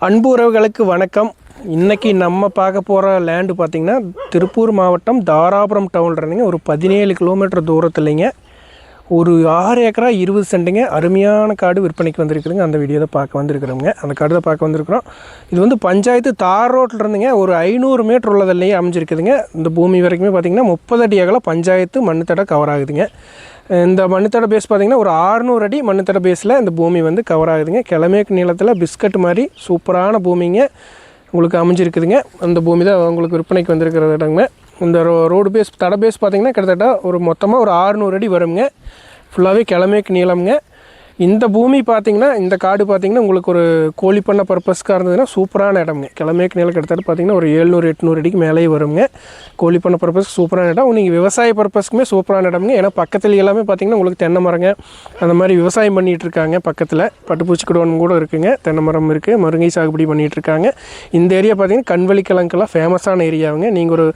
அன்பு உறவுகளுக்கு வணக்கம். இன்றைக்கி நம்ம பார்க்க போகிற லேண்டு பார்த்திங்கன்னா திருப்பூர் மாவட்டம் தாராபுரம் டவுனில் இருந்தீங்க. ஒரு 17 கிலோமீட்டர் தூரத்துலைங்க. ஒரு 6 ஏக்கரா 20 சென்ட்டுங்க. அருமையான காடு விற்பனைக்கு வந்திருக்குதுங்க. அந்த வீடியோ தான் பார்க்க வந்திருக்கிறோங்க. அந்த காடு தான் பார்க்க வந்திருக்கிறோம். இது வந்து பஞ்சாயத்து தார் ரோட்டில் இருந்துங்க ஒரு 500 மீட்டர் உள்ளதில்லையே அமைஞ்சிருக்குதுங்க. இந்த பூமி வரைக்குமே பார்த்திங்கன்னா 30 அடி அகலம் பஞ்சாயத்து மண்ணுத்தடை கவர் ஆகுதுங்க. இந்த மண்ணுத்தடை பேஸ் பார்த்திங்கன்னா ஒரு 600 அடி மண்ணுத்தடை பேஸில் இந்த பூமி வந்து கவர் ஆகுதுங்க. கிழமேற்கு நீளத்தில் பிஸ்கட் மாதிரி சூப்பரான பூமிங்க உங்களுக்கு அமைஞ்சிருக்குதுங்க. அந்த பூமி தான் உங்களுக்கு விற்பனைக்கு வந்திருக்கிற இடங்க. இந்த ரோடு பேஸ் தடை பேஸ் பார்த்திங்கன்னா கிட்டத்தட்ட ஒரு மொத்தமாக ஒரு 600 அடி வருங்க. ஃபுல்லாகவே கிழமேற்கு நீளம்ங்க. இந்த பூமி பார்த்திங்கன்னா இந்த காடு பார்த்திங்கன்னா உங்களுக்கு ஒரு கோழி பண்ண பர்பஸ்க்காக இருந்ததுன்னா சூப்பரான இடம்ங்க. கிழமேற்கு நீளம் கிட்டத்தட்ட பார்த்திங்கன்னா ஒரு 700-800 அடிக்கு மேலேயே வருங்க. கோழி பண்ண பர்பஸ்க்கு சூப்பரான இடம். நீங்கள் விவசாய பர்பஸ்க்குமே சூப்பரான இடம்ங்க. ஏன்னா பக்கத்தில் எல்லாமே பார்த்திங்கன்னா உங்களுக்கு தென்னை மரங்க அந்த மாதிரி விவசாயம் பண்ணிகிட்டு இருக்காங்க. பக்கத்தில் பட்டுப்பூச்சி குடோன் கூட இருக்குதுங்க. தென்னை மரம் இருக்குது. முருங்கை சாகுபடி பண்ணிகிட்டு இருக்காங்க. இந்த ஏரியா பார்த்திங்கன்னா கண்வழி கிழங்கெல்லாம் ஃபேமஸான ஏரியாவுங்க. நீங்கள் ஒரு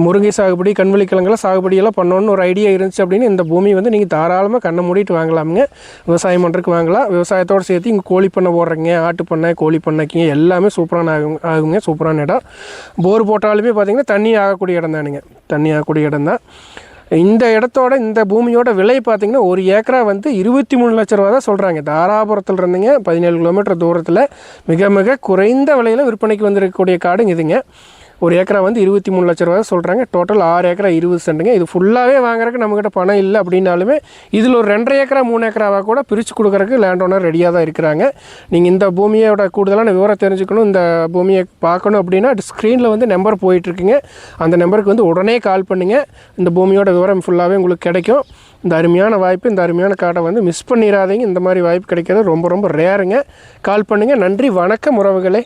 முருங்கை சாகுபடி கண்வழி கிழங்கெல்லாம் சாகுபடியெல்லாம் பண்ணணுன்னு ஒரு ஐடியா இருந்துச்சு அப்படின்னு இந்த பூமி வந்து நீங்கள் தாராளமாக கண்ணை மூடிட்டு வாங்கலாமுங்க. விவசாயம் பண்ணுறதுக்கு வாங்கலாம். விவசாயத்தோடு சேர்த்து இங்கே கோழி பண்ணை போடுறீங்க, ஆட்டு பண்ணை, கோழி பண்ணைக்குங்க எல்லாமே சூப்பரான ஆகுங்க. சூப்பரான இடம். போர் போட்டாலுமே பார்த்திங்கன்னா தண்ணி ஆகக்கூடிய இடம் தானுங்க. தண்ணி ஆகக்கூடிய இடம் தான். இந்த இடத்தோட இந்த பூமியோட விலை பார்த்திங்கன்னா ஒரு ஏக்கரா வந்து 23 லட்ச ரூபா தான் சொல்கிறாங்க. தாராபுரத்தில் இருந்துங்க 17 கிலோமீட்டர் தூரத்தில் மிக மிக குறைந்த விலையில் விற்பனைக்கு வந்திருக்கக்கூடிய காடுங்க இதுங்க. ஒரு ஏக்கரா வந்து 23 லட்ச ரூபா சொல்கிறாங்க. டோட்டல் 6 ஏக்கரா 20 சென்ட்டுங்க. இது ஃபுல்லாகவே வாங்குறதுக்கு நம்மக்கிட்ட பணம் இல்லை அப்படின்னாலுமே இதில் ஒரு 2.5 ஏக்கரா 3 ஏக்கராவாக கூட பிரித்து கொடுக்குறதுக்கு லேண்ட் ஓனர் ரெடியாக தான் இருக்கிறாங்க. நீங்கள் இந்த பூமியோட கூடுதலான விவரம் தெரிஞ்சுக்கணும், இந்த பூமியை பார்க்கணும் அப்படின்னா ஸ்க்ரீனில் வந்து நம்பர் போயிட்டுருக்குங்க. அந்த நம்பருக்கு வந்து உடனே கால் பண்ணுங்கள். இந்த பூமியோட விவரம் ஃபுல்லாகவே உங்களுக்கு கிடைக்கும். இந்த அருமையான வாய்ப்பு, இந்த அருமையான காட்டை வந்து மிஸ் பண்ணிடாதீங்க. இந்த மாதிரி வாய்ப்பு கிடைக்கிறது ரொம்ப ரொம்ப ரேருங்க. கால் பண்ணுங்கள். நன்றி, வணக்கம் உறவுகளே.